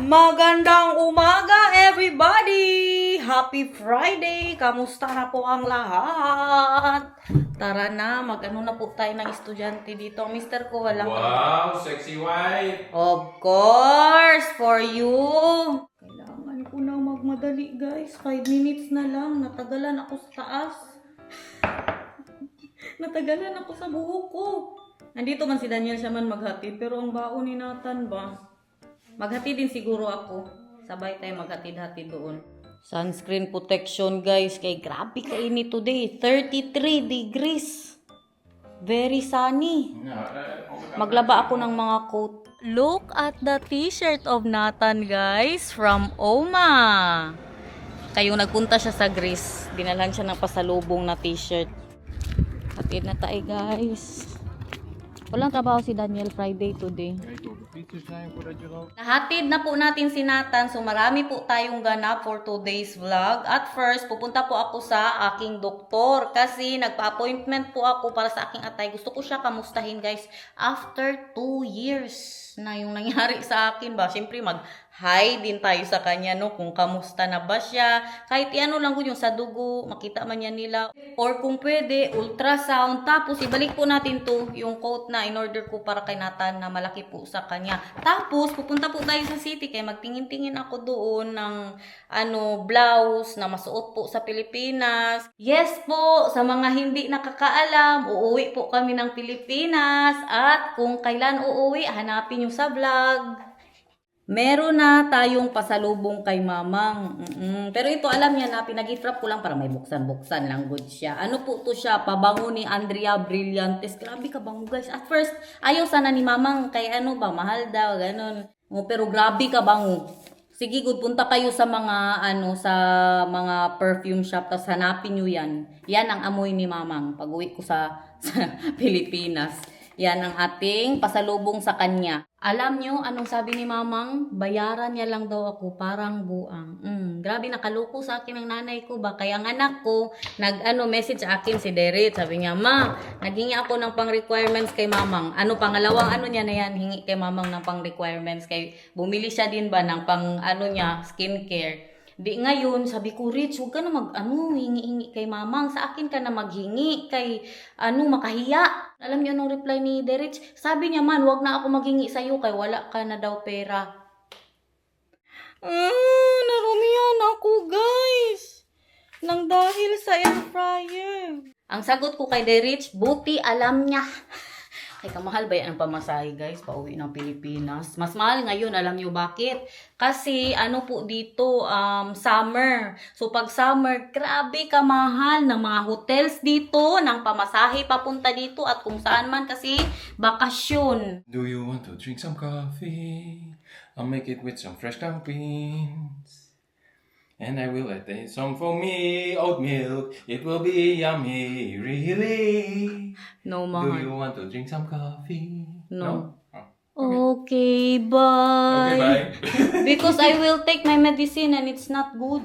Magandang umaga, everybody! Happy Friday! Kamusta na po ang lahat? Tara na, mag-ano na po tayo ng estudyante dito. Mister ko, walang... Wow, sexy wife! Of course, for you! Kailangan ko na magmadali, guys. 5 minutes na lang. Natagalan ako sa taas. Natagalan ako sa buhok ko. Nandito man si Daniel siya man maghatid, pero ang baon ni Nathan ba? Maghatid din siguro ako. Sabay tayo maghatid-hatid doon. Sunscreen protection, guys. Kay grabe kainit today. 33 degrees. Very sunny. Maglaba ako ng mga coat. Look at the t-shirt of Nathan, guys. From Oma. Kayong nagpunta siya sa Greece. Dinalhan siya ng pasalubong na t-shirt. Hatid na tayo, guys. Walang trabaho si Daniel Friday today. Nahatid na po natin si Nathan. So marami po tayong ganap for today's vlog. At first, pupunta po ako sa aking doktor. Kasi nagpa-appointment po ako para sa aking atay. Gusto ko siya kamustahin, guys. After 2 years na yung nangyari sa akin ba. Siyempre mag-hi din tayo sa kanya, no? Kung kamusta na ba siya. Kahit ano lang yung sa dugo, makita man yan nila. Or kung pwede, ultrasound. Tapos ibalik po natin to yung coat na in-order ko para kay Nathan na malaki po sa kanya. Tapos pupunta po tayo sa city kaya magtingin-tingin ako doon ng blouse na masuot po sa Pilipinas. Yes po, sa mga hindi nakakaalam, uuwi po kami ng Pilipinas at kung kailan uuwi, hanapin nyo sa vlog. Meron na tayong pasalubong kay Mamang. Pero ito alam niya na pinag-i-wrap ko lang para may buksan-buksan lang good siya. Ano po to siya? Pabango ni Andrea Brillantes. Grabe ka bango, guys. At first, ayaw sana ni Mamang kay mahal daw, ganun. Pero grabe ka bango. Sige, good, punta kayo sa mga sa mga perfume shop tapos hanapin niyo yan. Yan ang amoy ni Mamang pag-uwi ko sa Pilipinas. Yan ang ating pasalubong sa kanya. Alam nyo, anong sabi ni Mamang? Bayaran niya lang daw ako, parang buang. Grabe, nakaloko sa akin ng nanay ko ba? Kaya ang anak ko, message sa akin si Derek. Sabi niya, Ma, naghingi ako ng pang-requirements kay Mamang. Pangalawang niya na yan, hingi kay Mamang ng pang-requirements. Kay bumili siya din ba ng skincare. Di ngayon, sabi ko, Rich, huwag ka na hingi-hingi kay Mamang. Sa akin ka na maghingi kay, makahiya. Alam niyo anong reply ni Derich? Sabi niya, man, huwag na ako maghingi sa'yo kay wala ka na daw pera. Narumihan ako, guys. Nang dahil sa air fryer. Ang sagot ko kay Derich, buti alam niya. Ay, kamahal ba yan ang pamasahe, guys? Pauwi ng Pilipinas. Mas mahal ngayon, alam nyo bakit? Kasi, po dito, summer. So, pag summer, grabe kamahal ng mga hotels dito, ng pamasahe papunta dito, at kung saan man kasi, bakasyon. Do you want to drink some coffee? I'll make it with some fresh ground beans. And I will add some for me, oat milk. It will be yummy, really. No, Do mahal. you want to drink some coffee? No. Oh. Okay, bye. Okay, bye. Because I will take my medicine and it's not good.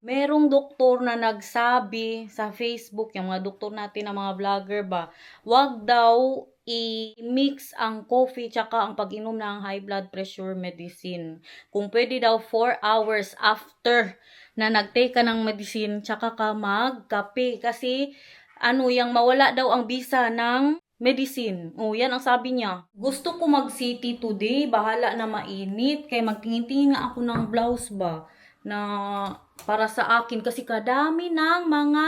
Merong doktor na nagsabi sa Facebook, yung mga doktor natin na mga vlogger ba, wag daw i-mix ang coffee tsaka ang pag-inom ng high blood pressure medicine. Kung pwede daw 4 hours after na nag-take ka ng medicine tsaka ka magkape. Kasi yung mawala daw ang bisa ng medicine. Yan ang sabi niya. Gusto ko mag-city today. Bahala na mainit. Kaya magtingin-tingin nga ako ng blouse ba na para sa akin. Kasi kadami ng mga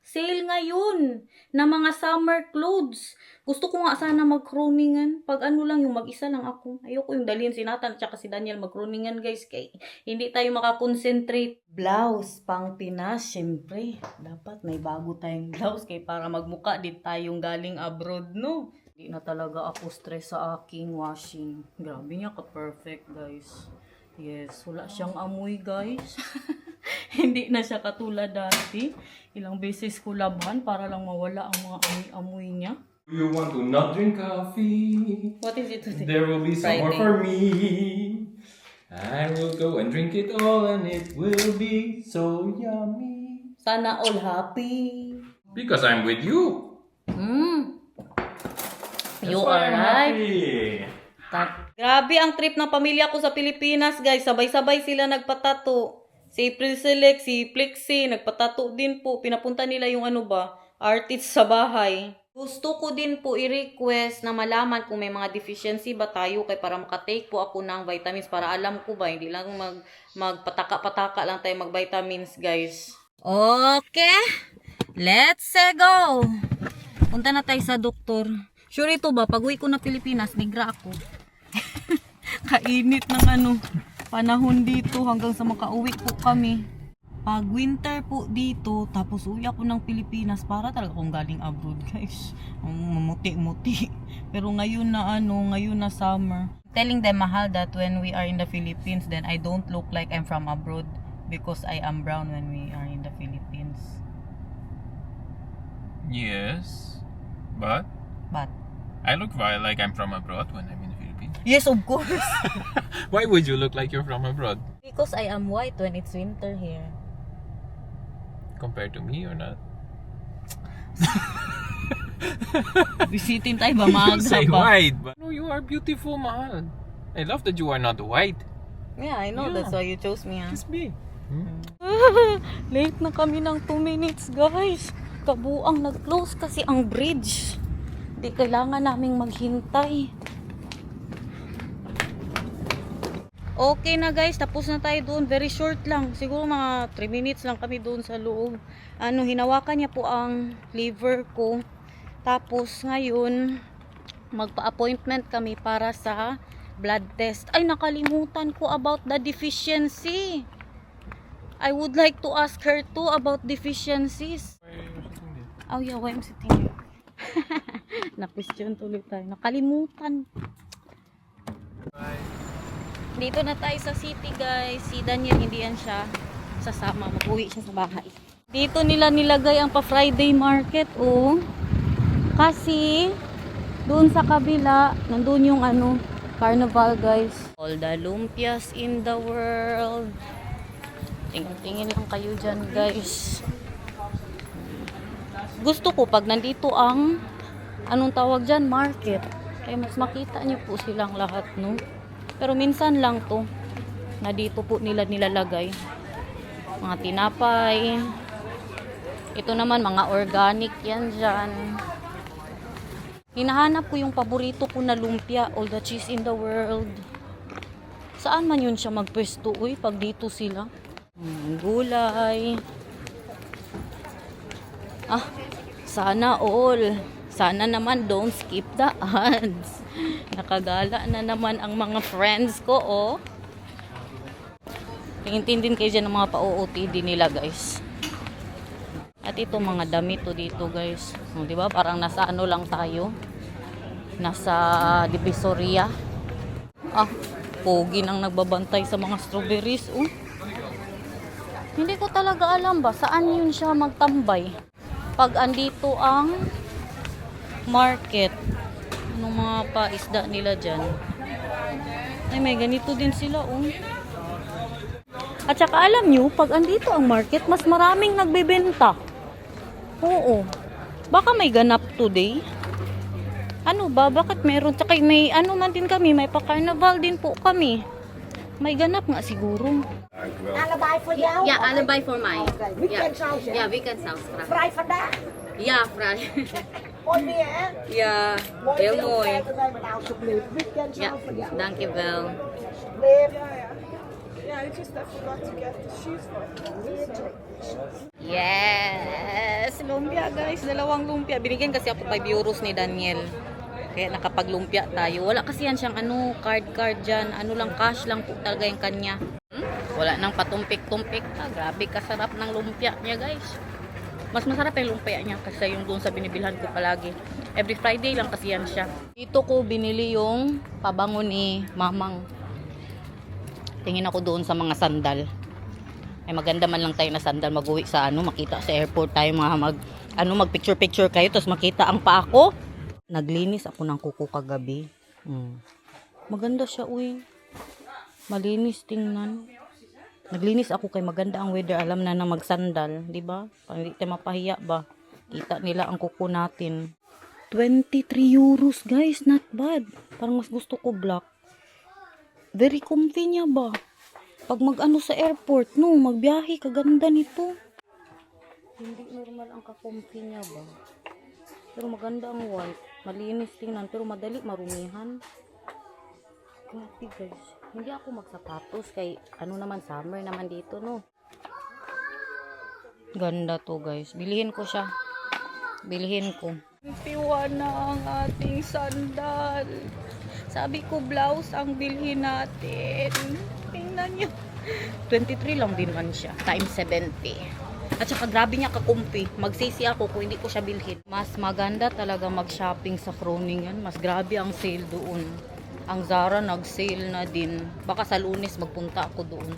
sale ngayon na mga summer clothes. Gusto ko nga sana mag-croningan. Pag lang yung mag-isa lang ako. Ayoko yung dalhin si Nathan at si Daniel mag-croningan, guys. Kaya hindi tayo makakonsentrate. Blouse pang Pinas, syempre. Dapat may bago tayong blouse kaya para magmuka din tayong galing abroad, no? Hindi na talaga ako stress sa aking washing. Grabe niya ka-perfect, guys. Yes, wala siyang amoy, guys. Hindi na siya katulad dati. Ilang beses ko laban para lang mawala ang mga amoy-amoy niya. Do you want to not drink coffee? What is it today? There will be some more Friday. for me. I will go and drink it all and it will be so yummy. Sana all happy. Because I'm with you. You That's why are I'm right. happy. Grabe ang trip ng pamilya ko sa Pilipinas, guys. Sabay-sabay sila nagpatato. Si April Select, si Plexi, nagpatato din po. Pinapunta nila yung artist sa bahay. Gusto ko din po i-request na malaman kung may mga deficiency ba tayo kay para makatake po ako ng vitamins para alam ko ba, hindi lang magpataka-pataka lang tayo mag-vitamins, guys. Okay, let's go! Punta na tayo sa doktor. Sure ito ba, pag uwi ko na Pilipinas, negra ako. Kainit ng panahon dito hanggang sa makauwi po kami. Pag winter po dito, tapos uwi ako ng Pilipinas, para talaga akong galing abroad, guys. Mamuti-muti. Pero ngayon na summer. Telling them, Mahal, that when we are in the Philippines, then I don't look like I'm from abroad because I am brown when we are in the Philippines. Yes, but But, I look like I'm from abroad when I'm in the Philippines. yes, of course. Why would you look like you're from abroad? Because I am white when it's winter here. Compared to me or not? Bisitin tayo ba, You say ba? white, but no, you are beautiful, Mahal. I love that you are not white. Yeah, I know. Yeah. That's why you chose me. Just be. Late na kami ng 2 minutes, guys. Kabuang nag-close kasi ang bridge. Di kailangan naming maghintay. Okay na, guys, tapos na tayo doon. Very short lang. Siguro mga 3 minutes lang kami doon sa loob. Hinawakan niya po ang liver ko. Tapos ngayon, magpa-appointment kami para sa blood test. Ay, nakalimutan ko about the deficiency. I would like to ask her too about deficiencies. Oh yeah, why I'm sitting here? Na-question tuloy tayo. Nakalimutan. Dito na tayo sa city, guys. Si Daniel, hindi yan siya sasama. Mag-uwi siya sa bahay. Dito nila nilagay ang pa-Friday market, oh. Kasi, doon sa kabila, nandun yung carnival, guys. All the lumpias in the world. Tingin lang kayo dyan, guys. Gusto ko pag nandito ang tawag dyan, market. Kaya mas makita niyo po silang lahat, no? Pero minsan lang to na dito po nila nilalagay. Mga tinapay. Ito naman, mga organic yan dyan. Hinahanap ko yung paborito ko na lumpia, all the cheese in the world. Saan man yun siya magpwesto, uy, pag dito sila. Gulay. Sana all. Sana naman don't skip the ads. Nakagala na naman ang mga friends ko, oh. Tingin-tin kayo dyan ng mga pa-OOTD nila, guys. At ito, mga damit to dito, guys. Diba? Parang nasa lang tayo. Nasa Divisoria. Pogi nang nagbabantay sa mga strawberries, oh. Hindi ko talaga alam ba saan yun siya magtambay pag andito ang market. Anong mga paisda nila dyan. Ay, may ganito din sila, oh. At saka alam nyo, pag andito ang market, mas maraming nagbebenta. Oo. Baka may ganap today. Ano ba? Bakit meron? Tsaka may man din kami, may pa-carnival din po kami. May ganap nga siguro. Alibi for jou? Ja, allebei voor mij. Oké, weekend saus, hè? Ja, weekendsaus graag. Vrij vandaag? Ja, vrij. Mooi weer, hè? Ja, Mooi heel weer. mooi. Kijk erbij met alsjeblieft. Weekend Ja, saus voor jou. dankjewel. Alsjeblieft. Yeah, I just forgot to get the shoes for Yes! Lumpia, guys. 2 lumpia. Binigyan kasi ako 5 euros ni Daniel. Kaya nakapaglumpia tayo. Wala kasi yan siyang card dyan. Lang, cash lang po talaga yung kanya. Wala nang patumpik-tumpik. Grabe kasarap ng lumpia niya, guys. Mas masarap yung lumpia niya kasi yung doon sa binibilhan ko palagi. Every Friday lang kasi yan siya. Dito ko binili yung pabango ni Mamang. Tingin ako doon sa mga sandal. Ay maganda man lang tayo na sandal mag-uwi sa makita sa airport tayo mag picture kayo tapos makita ang paa ko. Naglinis ako ng kuko kagabi. Maganda siya, uy. Malinis tingnan. Naglinis ako kay maganda ang weather. Alam na magsandal, di ba? Hindi tayo mapahiya ba? Kita nila ang kuko natin. 23 euros, guys. Not bad. Parang mas gusto ko black. Very comfy niya ba? Pag mag-ano sa airport, no, magbiyahe, kaganda nito. Hindi normal ang ka-comfy niya ba? Pero maganda ang white. Malinis tingnan, pero madali marumihan. Grabe guys. Hindi ako magsapatos kay ano naman, summer naman dito, no. Ganda to guys. Bilhin ko siya. Bilhin ko. Piwa na ang ating sandal. Sabi ko blouse ang bilhin natin. Tingnan nyo. 23 lang din man siya. Times 70. At saka grabe niya kakumpi. Magsisi ako kung hindi ko siya bilhin. Mas maganda talaga mag-shopping sa Kroningen. Mas grabe ang sale doon. Ang Zara nag-sale na din. Baka sa Lunes magpunta ako doon.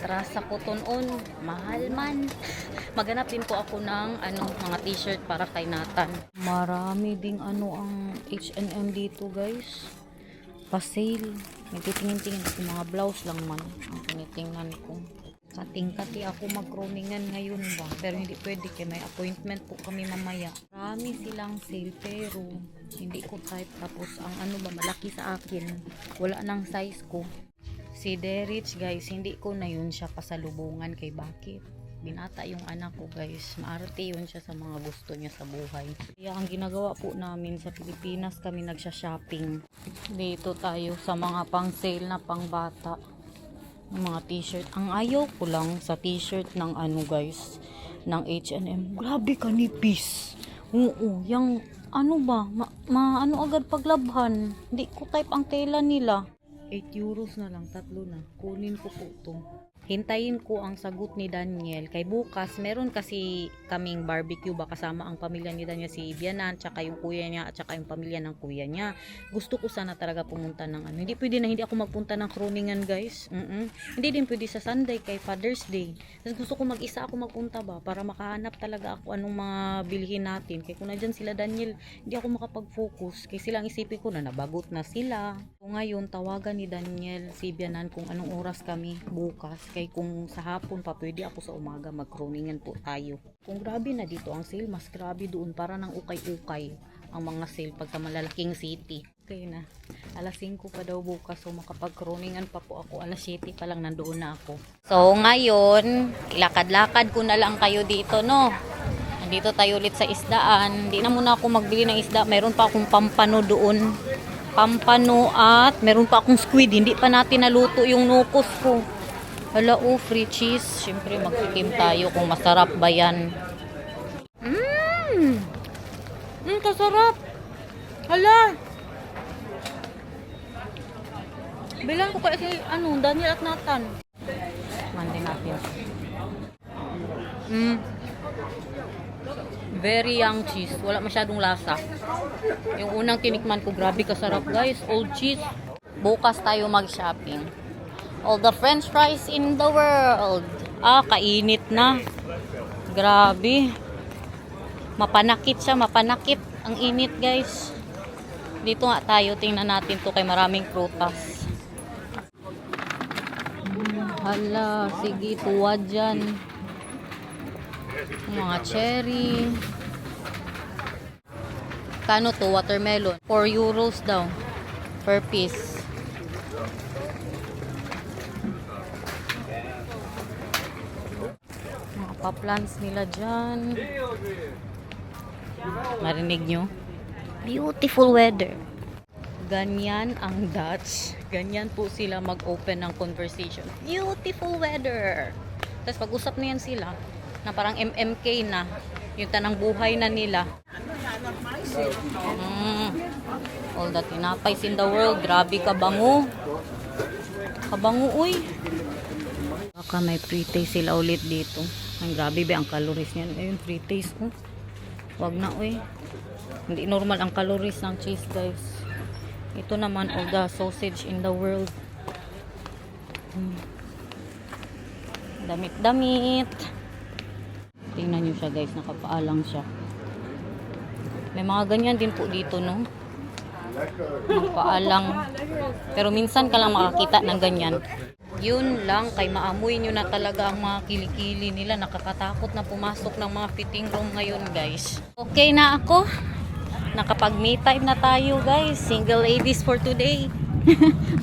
Rasa cotton on. Mahal man. Maghanap din po ako ng mga t-shirt para kay Nathan. Marami ding ang H&M dito guys. Pa-sale. May titingin-tingin ako, mga blouse lang man ang tinitingnan ko. Kating-kati ako mag-Kroningen ngayon ba, pero hindi pwede kaya may appointment po kami mamaya. Marami silang sale pero hindi ko type, tapos ang malaki sa akin, wala nang size ko. Si Derich guys, hindi ko na yun siya pasalubungan kay bakit? Binata yung anak ko guys, maarte yun siya sa mga gusto niya sa buhay. Kaya ang ginagawa po namin sa Pilipinas, kami nagsha-shopping. Dito tayo sa mga pang sale na pang bata. Yung mga t-shirt. Ang ayaw ko lang sa t-shirt ng guys, ng H&M. Grabe ka nipis. Oo, yung agad paglabhan. Hindi ko type ang tela nila. 8 euros na lang, 3 na. Kunin ko po to. Hintayin ko ang sagot ni Daniel. Kay bukas, meron kasi kaming barbecue ba kasama ang pamilya ni Daniel, si Bianan, tsaka yung kuya niya, at tsaka yung pamilya ng kuya niya. Gusto ko sana talaga pumunta ng Hindi pwede na hindi ako magpunta ng Kroningen guys. Hindi din pwede sa Sunday kay Father's Day. Tapos gusto ko mag-isa ako magpunta ba para makahanap talaga ako anong mga bilhin natin. Kaya kung na dyan sila Daniel, hindi ako makapag-focus. Kaya silang isipin ko na nabagot na sila. So ngayon, tawagan ni Daniel si Bianan kung anong oras kami bukas. Kay kung sa hapon pa pwede ako sa umaga mag-Kroningen po tayo. Kung grabe na dito ang sale, mas grabe doon para ng ukay-ukay ang mga sale pag sa malalaking city. Okay na. Alas 5 pa daw bukas, so makapag-Kroningen pa po ako. Alas 7 pa lang nandoon na ako. So ngayon, lakad-lakad ko na lang kayo dito, no? Nandito tayo ulit sa isdaan. Hindi na muna ako magbili ng isda. Meron pa akong pampano doon. Pampano at meron pa akong squid. Hindi pa natin naluto yung nukos ko. Hala, free cheese. Siyempre, magtikim tayo kung masarap ba yan. Kasarap. Hala. Bilang ko kasi, Daniel at Nathan. Mandi natin. Very young cheese. Wala masyadong lasa. Yung unang tinikman ko, grabe kasarap guys. Old cheese. Bukas tayo mag-shopping. All the french fries in the world. Kainit na. Grabe. Mapanakit siya, mapanakit. Ang init guys. Dito nga tayo, tingnan natin to kay maraming prutas. Hala, sige, tuwad dyan. Mga cherry. Kano to? Watermelon. 4 euros daw. Per piece. Mga pa-plants nila dyan. Marinig nyo? Beautiful weather. Ganyan ang Dutch. Ganyan po sila mag-open ng conversation. Beautiful weather. Tapos pag-usap na yan sila, na parang MMK na. Yung tanang buhay na nila. All the tinapay in the world. Grabe kabango. Kabango, uy. Baka may free taste sila ulit dito. Ang grabe ba ang calories niyan. Ayun, free taste. Wag na, uy. Hindi normal ang calories ng cheese, guys. Ito naman, all the sausage in the world. Damit-damit. Tingnan nyo siya, guys. Nakapaalang siya. May mga ganyan din po dito, no? Nakapaalang. Pero minsan ka lang makakita ng ganyan. Yun lang, kay maamoy nyo na talaga ang mga kilikili nila. Nakakatakot na pumasok ng mga fitting room ngayon, guys. Okay na ako. Nakapag me time na tayo, guys. Single ladies for today.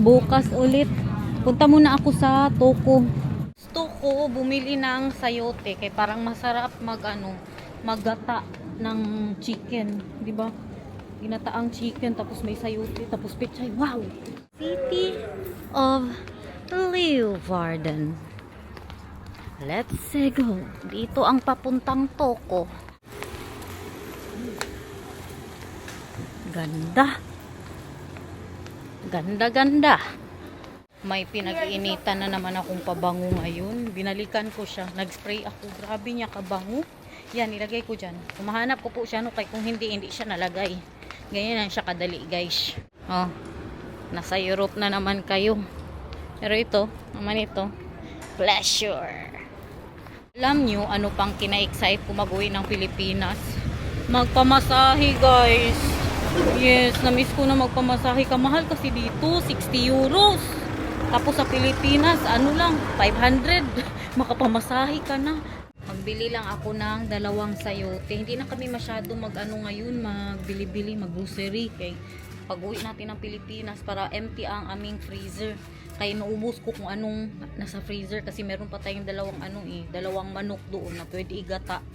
Bukas ulit. Punta muna ako sa Toko. Gusto ko bumili ng sayote kay parang masarap maggata ng chicken, di ba? Ginataang chicken tapos may sayote tapos pechay. Wow! City of Leeuwarden. Let's go. Dito ang papuntang Toko. Ganda. Ganda. May pinag-iinitan na naman akong pabango ngayon. Binalikan ko siya. Nag-spray ako. Grabe niya kabango. Yan, nilagay ko dyan. Kumahanap ko po siya. No, kay kung hindi siya nalagay. Ganyan lang siya kadali, guys. Oh, nasa Europe na naman kayo. Pero ito, naman ito, pleasure. Alam nyo, ano pang kina-excite ko mag-uwi ng Pilipinas? Magpamasahe, guys. Yes, na-miss ko na magpamasahe. Kamahal kasi dito, 60 euros. Tapos sa Pilipinas, ano lang, 500. Makapamasahe ka na. Magbili lang ako ng 2 sayote. Hindi na kami masyado ngayon, magbili-bili, mag-grocery. Kay pag-uwi natin ng Pilipinas para empty ang aming freezer. Kaya naubos ko kung anong nasa freezer kasi meron pa tayong 2 manok doon na pwede igata.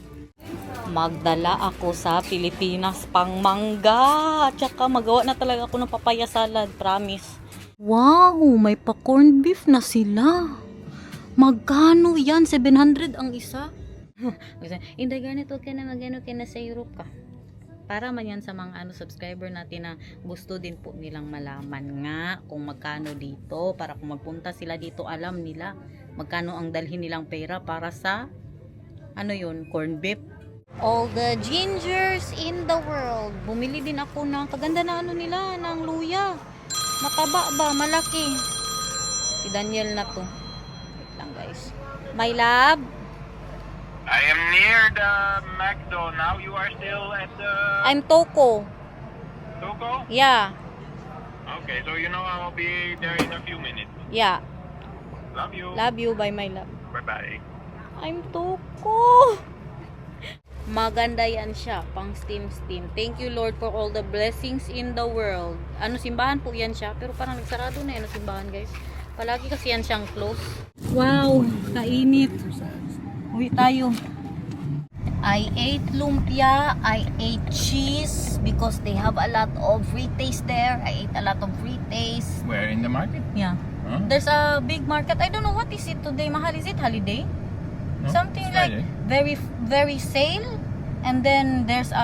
Magdala ako sa Pilipinas pang mangga. Tsaka magawa na talaga ako ng papaya salad, promise. Wow, may pa corned beef na sila. Magkano yan? 700 ang isa? Hindi ganito ka na magano ka na sa Europe ka. Para man yan sa mga subscriber natin na gusto din po nilang malaman nga kung magkano dito. Para kung magpunta sila dito, alam nila magkano ang dalhin nilang pera para sa corned beef. All the gingers in the world. Bumili din ako ng kaganda na nila, ng luya. Mataba ba? Malaki. Si Daniel na to. Wait lang, guys. My love. I am near the McDo now. You are still at the I'm Toko. Toko? Yeah. Okay, so you know I'll be there in a few minutes. Yeah. Love you. Love you. Bye, my love. Bye-bye. I'm Toko. Maganda yan siya. Pang steam. Thank you, Lord, for all the blessings in the world. Simbahan po yan siya. Pero parang nagsarado na yan ang simbahan, guys. Palagi kasi yan siyang close. Wow, kainit. Uwi tayo. I ate lumpia. I ate cheese because they have a lot of frites there. I ate a lot of frites. Where in the market? Yeah. Huh? There's a big market. I don't know what is it today. Mahal, is it holiday? No, Something it's like Friday. very sale. And then there's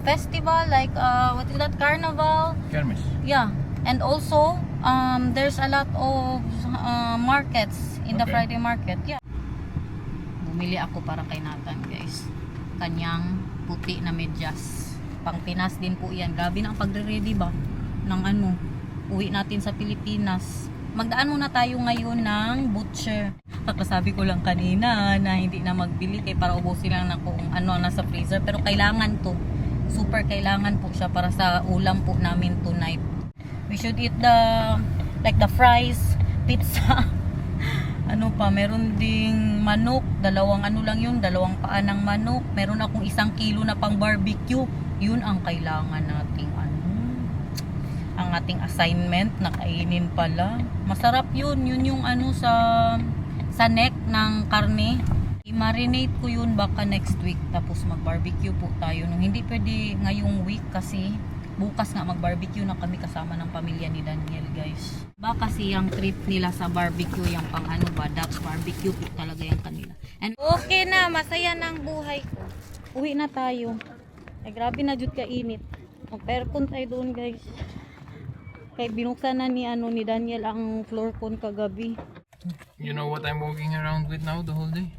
festival like what is that, carnival? Kermis. Yeah. And also there's a lot of markets in the Okay. Friday market. Yeah. Bumili ako para kay Nathan, guys. Kanyang puti na medyas. Pang Pinas din po 'yan. Grabe na ang pagre-ready ba ng uwi natin sa Pilipinas. Magdaan muna tayo ngayon ng butcher. Sabi ko lang kanina na hindi na magbili kay para ubusin lang na kung ano nasa freezer. Pero kailangan to. Super kailangan po siya para sa ulam po namin tonight. We should eat the fries, pizza. Meron ding manok. 2 paa ng manok. Meron akong 1 kilo na pang barbecue. Yun ang kailangan nating ang ating assignment na kainin pala. Masarap yun. Yun yung sa neck ng karne. I-marinate ko yun baka next week. Tapos mag-barbecue po tayo. Hindi pwede ngayong week kasi bukas nga mag-barbecue na kami kasama ng pamilya ni Daniel, guys. Baka kasi yung trip nila sa barbecue, yung pang Dutch barbecue po talaga yung kanila. And okay na, masaya ng buhay ko. Uwi na tayo. Ay, grabe na jud kainit. Mag-aircon tayo doon, guys. Kay binuksan na ni Daniel ang floor con kagabi. You know what I'm walking around with now the whole day?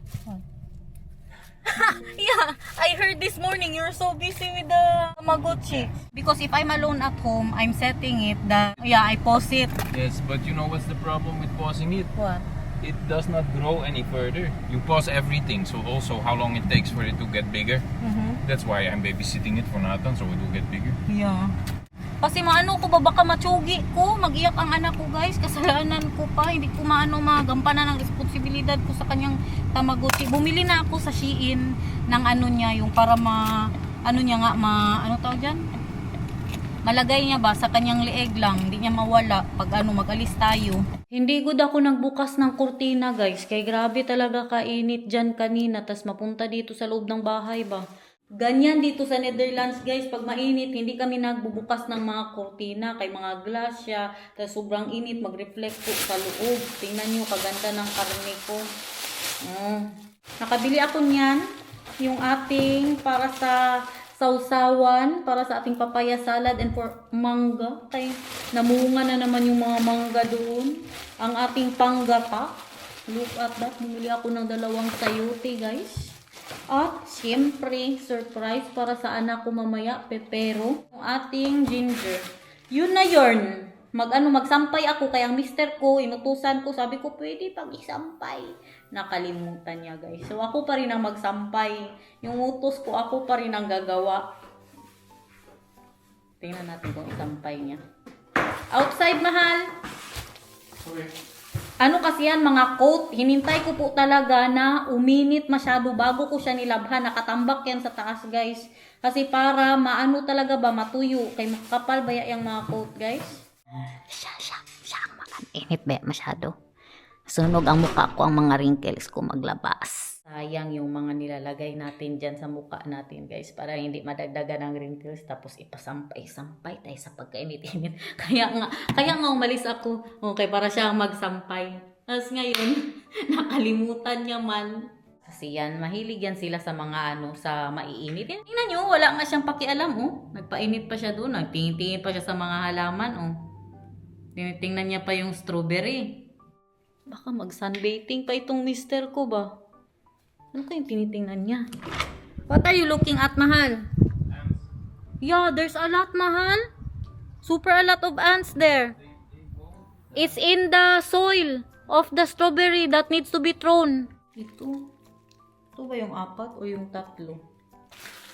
Yeah, I heard this morning you're so busy with the Tamagotchi. Because if I'm alone at home, I'm setting it I pause it. Yes, but you know what's the problem with pausing it? What? It does not grow any further. You pause everything, so also how long it takes for it to get bigger. That's why I'm babysitting it for Nathan, so it will get bigger. Yeah. Kasi ko ba baka matsugi ko, mag-iyak ang anak ko, guys. Kasalanan ko pa, hindi ko magampanan ng responsibilidad ko sa kanyang Tamagotchi. Bumili na ako sa Shein ng niya, yung para malagay niya ba sa kanyang leeg lang, hindi niya mawala pag mag-alis tayo. Hindi gud ako nagbukas ng kurtina guys, kay grabe talaga kainit dyan kanina, tas mapunta dito sa loob ng bahay ba. Ganyan dito sa Netherlands guys, pag mainit, hindi kami nagbubukas ng mga kurtina, kay mga glass siya, tas sobrang init, mag-reflect po sa loob. Tingnan nyo, kaganda ng karne ko. Nakabili ako niyan, yung ating para sa sausawan, para sa ating papaya salad and for mangga. Kay namunga na naman yung mga mangga doon. Ang ating panggata. Look at that. Bumili ako ng 2 sayote guys. At siyempre, surprise para sa anak ko mamaya, pepero. Yung ating ginger. Yun na yun. Magsampay ako, kaya ang mister ko, inutusan ko, sabi ko, pwede pag isampay. Nakalimutan niya guys. So ako pa rin ang magsampay. Yung utos ko, ako pa rin ang gagawa. Tingnan natin kung isampay niya. Outside, mahal. Okay. Ano kasi yan, mga coat, hinintay ko po talaga na uminit masyado bago ko siya nilabhan. Nakatambak yan sa taas, guys. Kasi para maano talaga ba, matuyo. Kay makapal ba yung mga coat, guys? Siya ang init ba masyado? Sunog ang mukha ko, ang mga wrinkles ko maglabas. Sayang yung mga nilalagay natin dyan sa mukha natin, guys. Para hindi madagdagan ng wrinkles. Tapos ipasampay-sampay tayo sa pagkainit-init. Kaya nga umalis ako. Okay, para siya magsampay. Tapos ngayon, nakalimutan niya man. Kasi yan, mahilig yan sila sa mga sa maiinit. Tingnan nyo, wala nga siyang pakialam, oh. Nagpainit pa siya doon. Nagtingin-tingin pa siya sa mga halaman, oh. Tingnan niya pa yung strawberry. Baka mag-sunbathing pa itong mister ko ba? Ano kayong tinitingnan niya? What are you looking at, mahal? Yeah, there's a lot, mahal. Super a lot of ants there. It's in the soil of the strawberry that needs to be thrown. Ito ba yung 4 o yung 3?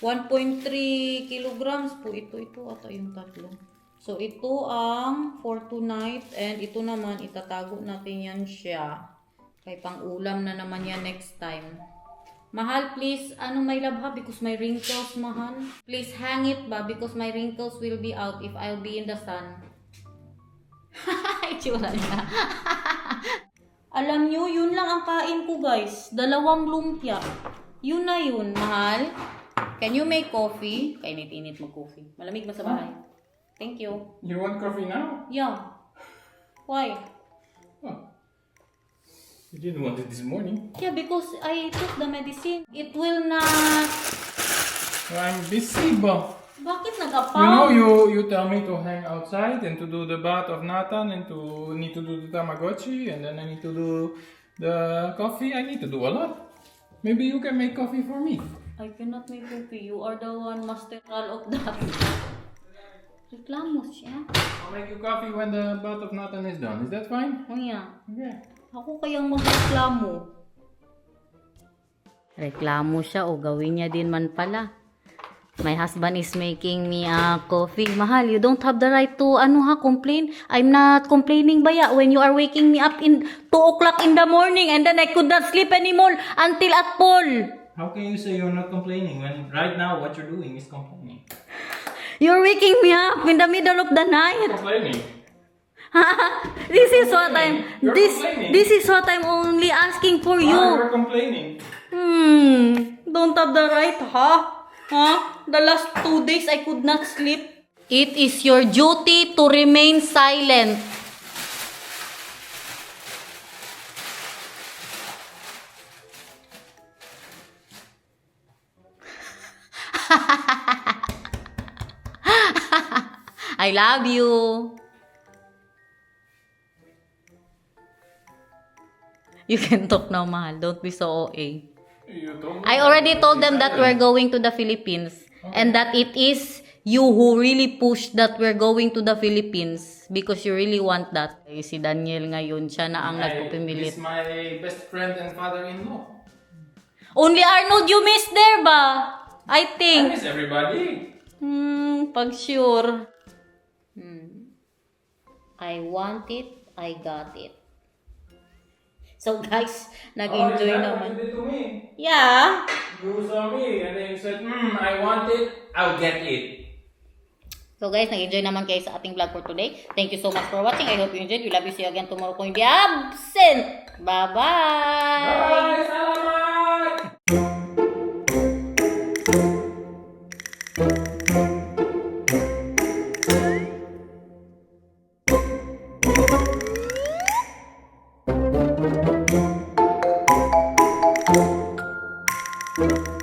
1.3 kilograms po ito. Ito ata yung 3. So, ito ang for tonight. And ito naman, itatago natin yan siya. Kay pang-ulam na naman yan next time. Mahal, please, may labha because my wrinkles, mahal. Please hang it ba because my wrinkles will be out if I'll be in the sun. Itsura niya. Alam nyo, yun lang ang kain ko, guys. 2 lumpia. Yun na yun, mahal. Can you make coffee? Kainit-init mag-coffee. Malamig ba sa bahay? Thank you. You want coffee now? Yeah. Why? Oh. You didn't want it this morning. Yeah, because I took the medicine. It will not... I'm busy, but... Bakit You nag-apaw? know, you tell me to hang outside and to do the bath of Nathan and need to do the Tamagotchi and then I need to do the coffee. I need to do a lot. Maybe you can make coffee for me. I cannot make coffee. You are the one master of that. Reklamo siya. I'll make you coffee when the bath of Nathan is done. Is that fine? Kaya, Okay. ako kayang magreklamo. Reklamo siya o gawin niya din man pala. My husband is making me a coffee. Mahal, you don't have the right to complain. I'm not complaining baya when you are waking me up in 2 o'clock in the morning and then I could not sleep anymore until at fall. How can you say you're not complaining when right now what you're doing is complaining? You're waking me up in the middle of the night. Complaining? This is what I'm You're complaining. this is what I'm only asking for you. You're complaining. Don't have the right, The last 2 days I could not sleep. It is your duty to remain silent. I love you. You can talk now, mahal. Don't be so OA. You told me I already told them that we're going to the Philippines. And that it is you who really push that we're going to the Philippines. Because you really want that. Si Daniel ngayon, siya na ang nagpupimilit. He's my best friend and father-in-law. Only Arnold you miss there ba? I I think. miss everybody. Pag sure. I want it, I got it. So guys, nag-enjoy is that naman. what you did to me? Yeah. You saw me and then you said, I want it, I'll get it. So guys, nag-enjoy naman kayo sa ating vlog for today. Thank you so much for watching. I hope you enjoyed. We love you. See you again tomorrow kung hindi absent. Bye-bye! Bye! Salamat!